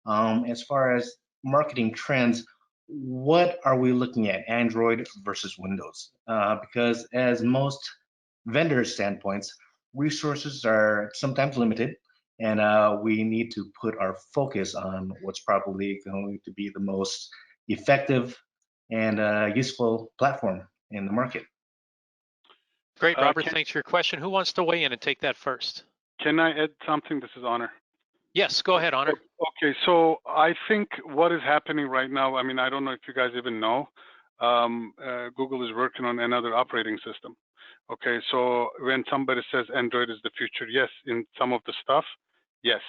As far as marketing trends, what are we looking at, Android versus Windows? Because as most vendor standpoints, resources are sometimes limited, and we need to put our focus on what's probably going to be the most effective and useful platform in the market. Great, Robert. Thanks for your question. Who wants to weigh in and take that first? Can I add something? This is Onur. Yes, go ahead, Onur. Okay, so I think what is happening right now, I mean, I don't know if you guys even know, Google is working on another operating system. Okay, so when somebody says Android is the future, yes, in some of the stuff, yes.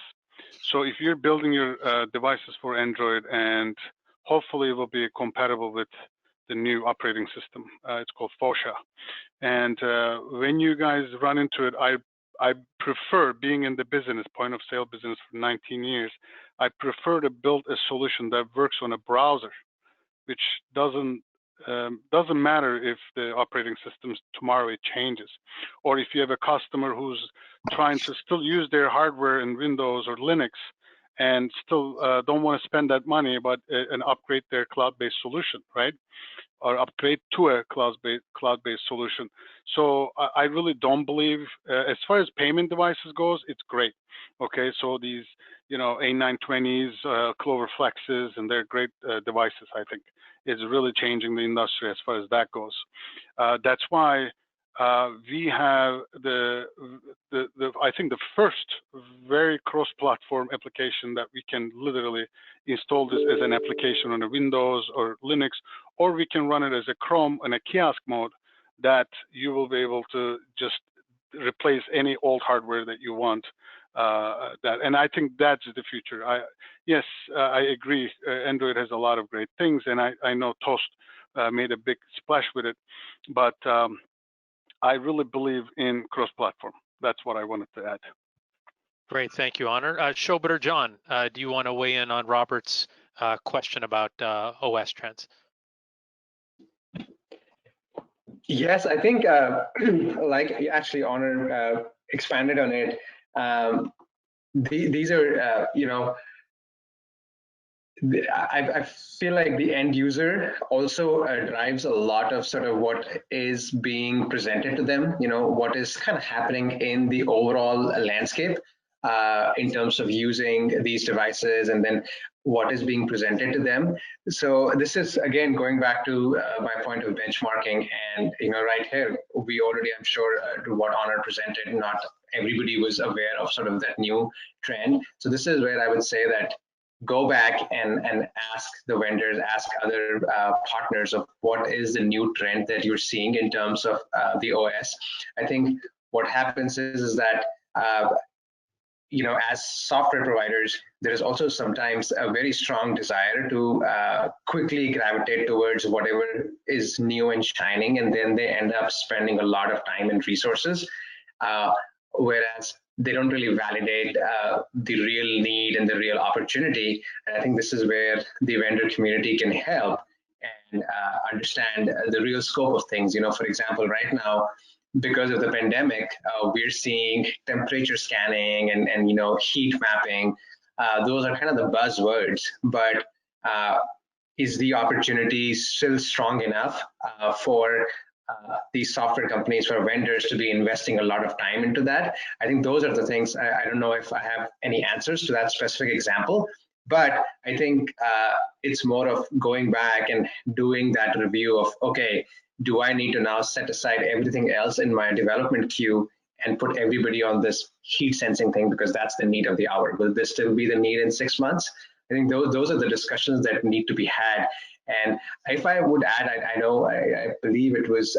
So if you're building your devices for Android, and hopefully it will be compatible with the new operating system, it's called FOSHA. And when you guys run into it, I prefer, being in the business, point of sale business for 19 years, I prefer to build a solution that works on a browser, which doesn't matter if the operating systems tomorrow it changes, or if you have a customer who's trying to still use their hardware in Windows or Linux and still don't want to spend that money, but and upgrade their cloud-based solution, right? Or upgrade to a cloud-based solution. So I really don't believe, as far as payment devices goes, it's great. Okay, so these, you know, A920s, Clover Flexes, and they're great devices. I think it's really changing the industry as far as that goes. That's why we have I think the first very cross-platform application that we can literally install this as an application on a Windows or Linux, or we can run it as a Chrome in a kiosk mode that you will be able to just replace any old hardware that you want. And I think that's the future. Yes, I agree. Android has a lot of great things, and I know Toast made a big splash with it, but I really believe in cross-platform. That's what I wanted to add. Great, thank you, Onur. Shobhit or John, do you want to weigh in on Robert's question about OS trends? Yes, I think like actually Onur expanded on it. These are, you know, I feel like the end user also drives a lot of sort of what is being presented to them, you know, what is kind of happening in the overall landscape in terms of using these devices, and then what is being presented to them. So this is, again, going back to my point of benchmarking, and, you know, right here, we already, I'm sure, to what Onur presented, not everybody was aware of sort of that new trend. So this is where I would say that go back and ask the vendors, ask other partners of what is the new trend that you're seeing in terms of the OS. I think what happens is that, you know, as software providers, there is also sometimes a very strong desire to quickly gravitate towards whatever is new and shining, and then they end up spending a lot of time and resources, whereas they don't really validate the real need and the real opportunity. And I think this is where the vendor community can help and understand the real scope of things. You know, for example, right now, because of the pandemic, we're seeing temperature scanning and you know, heat mapping. Those are kind of the buzzwords, but is the opportunity still strong enough for these software companies, for vendors to be investing a lot of time into that? I think those are the things. I don't know if I have any answers to that specific example, but I think it's more of going back and doing that review of, okay, do I need to now set aside everything else in my development queue and put everybody on this heat sensing thing because that's the need of the hour? Will this still be the need in 6 months? I think those are the discussions that need to be had. And if I would add, I believe it was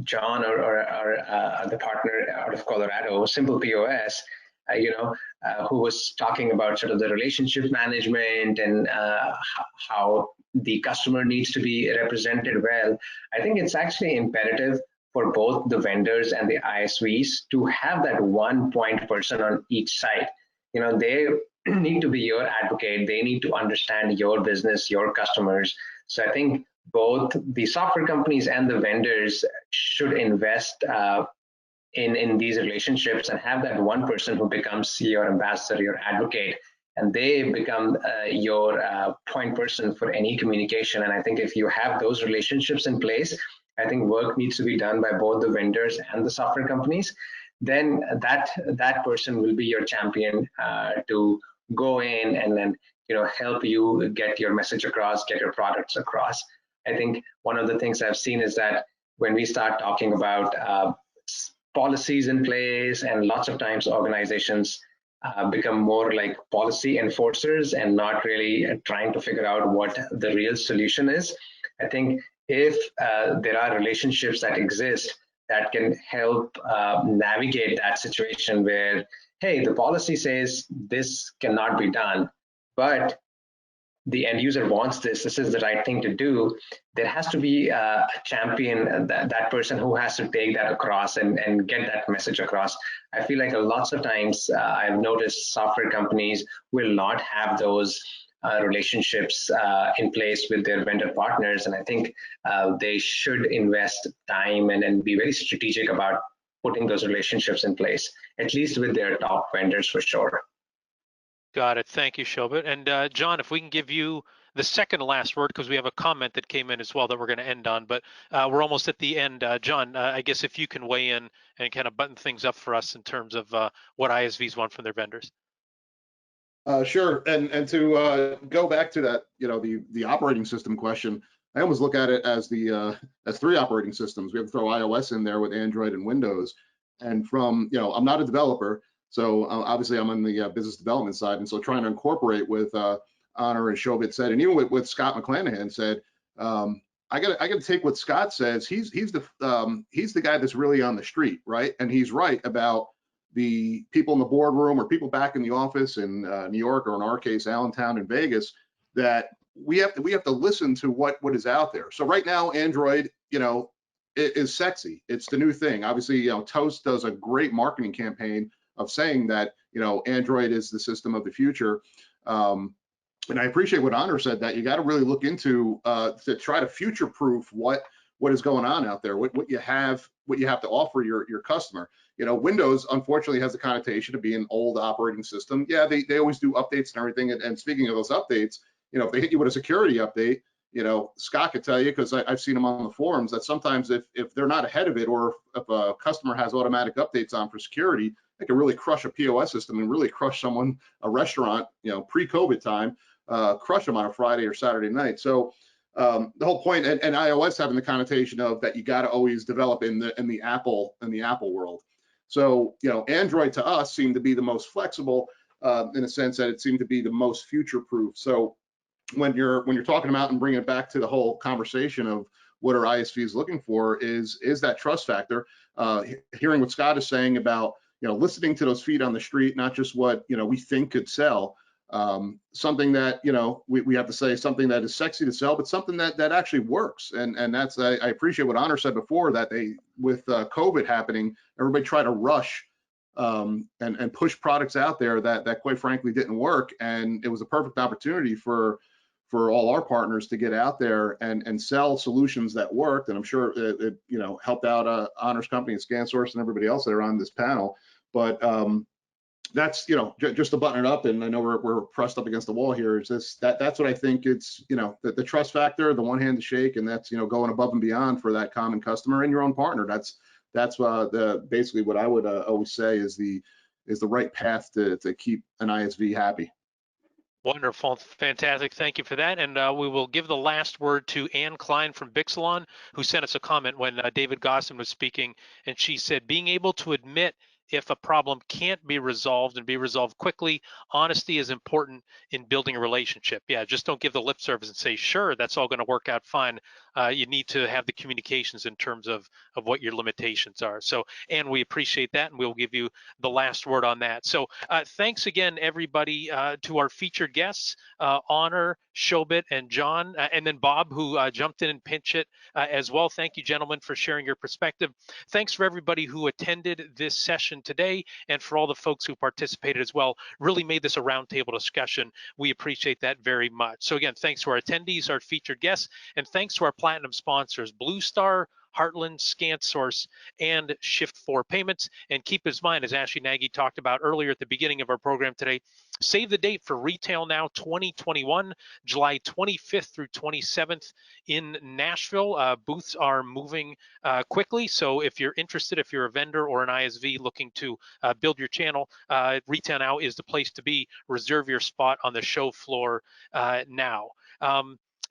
John or the partner out of Colorado, Simple POS, who was talking about sort of the relationship management and how the customer needs to be represented well. I think it's actually imperative for both the vendors and the ISVs to have that one point person on each side. You know, they need to be your advocate. They need to understand your business, your customers. So I think both the software companies and the vendors should invest in these relationships and have that one person who becomes your ambassador, your advocate, and they become your point person for any communication. And I think if you have those relationships in place, I think work needs to be done by both the vendors and the software companies. Then that person will be your champion to go in and then help you get your message across, get your products across. I think one of the things I've seen is that when we start talking about policies in place, and lots of times organizations become more like policy enforcers and not really trying to figure out what the real solution is. I think if there are relationships that exist that can help navigate that situation where, hey, the policy says this cannot be done, but the end user wants this is the right thing to do, there has to be a champion, that person who has to take that across and get that message across. I feel like lots of times I've noticed software companies will not have those relationships in place with their vendor partners, and I think they should invest time and be very strategic about putting those relationships in place, at least with their top vendors for sure. Got it. Thank you, Shobhit. And John, if we can give you the second to last word, because we have a comment that came in as well that we're going to end on, but we're almost at the end. John, I guess if you can weigh in and kind of button things up for us in terms of what ISVs want from their vendors. Sure. And to go back to that, the operating system question, I almost look at it as as 3 operating systems. We have to throw iOS in there with Android and Windows. And from, I'm not a developer, so obviously I'm on the business development side, and so trying to incorporate with Onur and Shobhit said, and even with Scott McClanahan said, I got to take what Scott says. He's the guy that's really on the street, right? And he's right about the people in the boardroom or people back in the office in New York, or in our case, Allentown and Vegas, that we have to listen to what is out there. So right now, Android, it is sexy. It's the new thing. Obviously, Toast does a great marketing campaign of saying that, Android is the system of the future. And I appreciate what Onur said, that you got to really look into to try to future-proof what is going on out there, what you have to offer your customer. Windows unfortunately has the connotation of being an old operating system. Yeah, they always do updates and everything. And speaking of those updates, if they hit you with a security update, Scott could tell you, because I've seen them on the forums, that sometimes if they're not ahead of it, or if a customer has automatic updates on for security, they can really crush a POS system and really crush a restaurant, pre-COVID time, crush them on a Friday or Saturday night. So the whole point, and iOS having the connotation of that you got to always develop in the Apple world. So Android to us seemed to be the most flexible in a sense that it seemed to be the most future-proof. So when you're talking about and bringing it back to the whole conversation of what are ISVs looking for, is that trust factor. Hearing what Scott is saying about listening to those feet on the street, not just what we think could sell. Something that we have to say, something that is sexy to sell, but something that actually works. And that's, I appreciate what Onur said before, that with COVID happening, everybody tried to rush and push products out there that quite frankly didn't work. And it was a perfect opportunity for all our partners to get out there and sell solutions that worked. And I'm sure it helped out Onur's company and ScanSource and everybody else that are on this panel. But that's just to button it up, and I know we're pressed up against the wall here. Is that's what I think it's the trust factor, the one hand to shake, and that's going above and beyond for that common customer and your own partner. That's basically what I would always say is the right path to keep an ISV happy. Wonderful, fantastic. Thank you for that. And we will give the last word to Ann Klein from Bixalon, who sent us a comment when David Gosson was speaking, and she said, being able to admit if a problem can't be resolved and be resolved quickly, honesty is important in building a relationship. Yeah, just don't give the lip service and say, sure, that's all going to work out fine. You need to have the communications in terms of what your limitations are. So, and we appreciate that, and we'll give you the last word on that. So thanks again, everybody, to our featured guests, Onur, Shobhit, and John, and then Bob, who jumped in and pinch it as well. Thank you, gentlemen, for sharing your perspective. Thanks for everybody who attended this session today, and for all the folks who participated as well. Really made this a roundtable discussion. We appreciate that very much. So again, thanks to our attendees, our featured guests, and thanks to our platinum sponsors, Blue Star, Heartland, ScanSource, and Shift4 Payments. And keep in mind, as Ashley Nagy talked about earlier at the beginning of our program today, save the date for Retail Now 2021, July 25th through 27th in Nashville. Booths are moving quickly, so if you're interested, if you're a vendor or an ISV looking to build your channel, Retail Now is the place to be. Reserve your spot on the show floor now.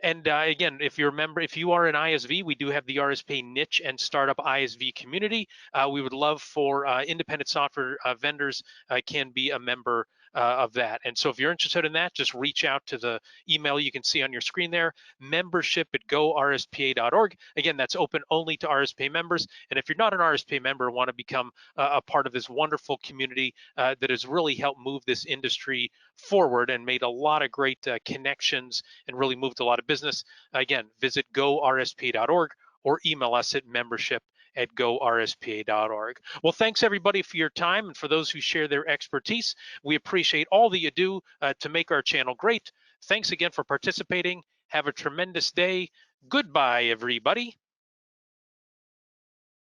And again, if you remember, if you are an ISV, we do have the RSPA niche and startup ISV community. We would love for independent software vendors can be a member of that. And so if you're interested in that, just reach out to the email you can see on your screen there, membership@gorspa.org. Again, that's open only to RSPA members. And if you're not an RSPA member and want to become a part of this wonderful community that has really helped move this industry forward and made a lot of great connections and really moved a lot of business, again, visit gorspa.org or email us at membership@gorspa.org. Well, thanks everybody for your time, and for those who share their expertise. We appreciate all that you do to make our channel great. Thanks again for participating. Have a tremendous day. Goodbye, everybody.